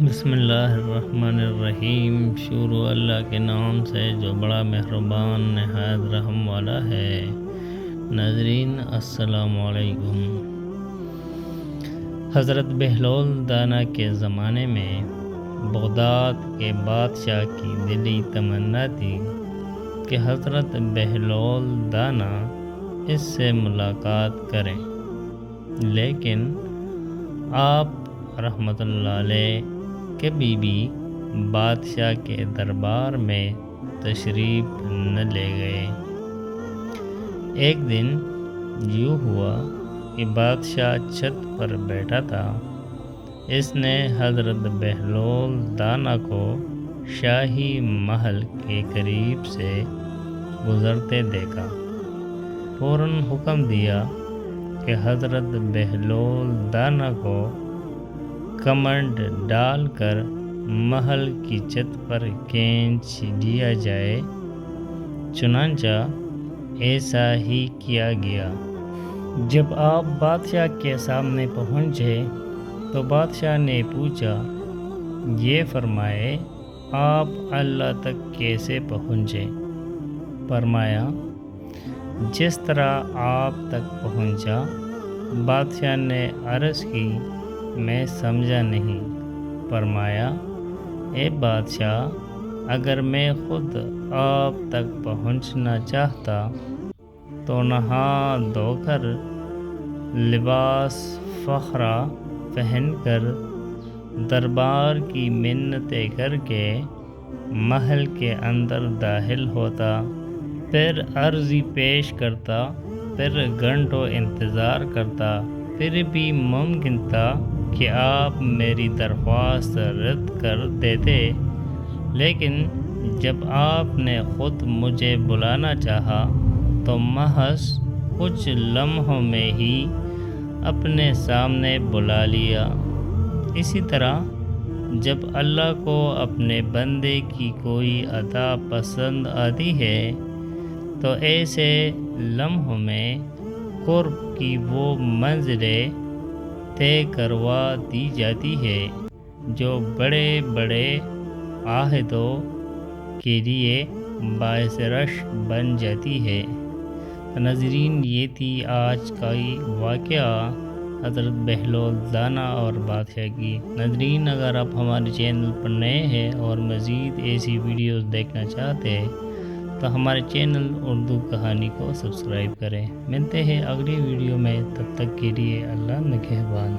بسم اللہ الرحمن الرحیم۔ شروع اللہ کے نام سے جو بڑا مہربان نہایت رحم والا ہے۔ ناظرین السلام علیکم۔ حضرت بہلول دانا کے زمانے میں بغداد کے بادشاہ کی دلی تمنا تھی کہ حضرت بہلول دانا اس سے ملاقات کریں، لیکن آپ رحمت اللہ علیہ کبھی بھی بادشاہ کے دربار میں تشریف نہ لے گئے۔ ایک دن یوں ہوا کہ بادشاہ چھت پر بیٹھا تھا۔ اس نے حضرت بہلول دانا کو شاہی محل کے قریب سے گزرتے دیکھا۔ فوراً حکم دیا کہ حضرت بہلول دانا کو کمنڈ ڈال کر محل کی چھت پر کھینچ دیا جائے۔ چنانچہ ایسا ہی کیا گیا۔ جب آپ بادشاہ کے سامنے پہنچے تو بادشاہ نے پوچھا، یہ فرمائے آپ اللہ تک کیسے پہنچے؟ فرمایا، جس طرح آپ تک پہنچا۔ بادشاہ نے عرض کی، میں سمجھا نہیں۔ فرمایا، اے بادشاہ، اگر میں خود آپ تک پہنچنا چاہتا تو نہا دھو کر لباس فخرہ پہن کر دربار کی منتیں کر کے محل کے اندر داخل ہوتا، پھر عرضی پیش کرتا، پھر گھنٹوں انتظار کرتا، پھر بھی ممکن تھا کہ آپ میری درخواست رد کر دیتے، لیکن جب آپ نے خود مجھے بلانا چاہا تو محض کچھ لمحوں میں ہی اپنے سامنے بلا لیا۔ اسی طرح جب اللہ کو اپنے بندے کی کوئی عطا پسند آتی ہے تو ایسے لمحوں میں قرب کی وہ منزلیں طے کروا دی جاتی ہے جو بڑے بڑے عہدوں کے لیے باعث رشک بن جاتی ہے۔ تو ناظرین، یہ تھی آج کا واقعہ حضرت بہلول دانا اور بادشاہ کی۔ ناظرین، اگر آپ ہمارے چینل پر نئے ہیں اور مزید ایسی ویڈیوز دیکھنا چاہتے ہیں تو ہمارے چینل اردو کہانی کو سبسکرائب کریں۔ ملتے ہیں اگلی ویڈیو میں، تب تک کے لیے اللہ نگہبان۔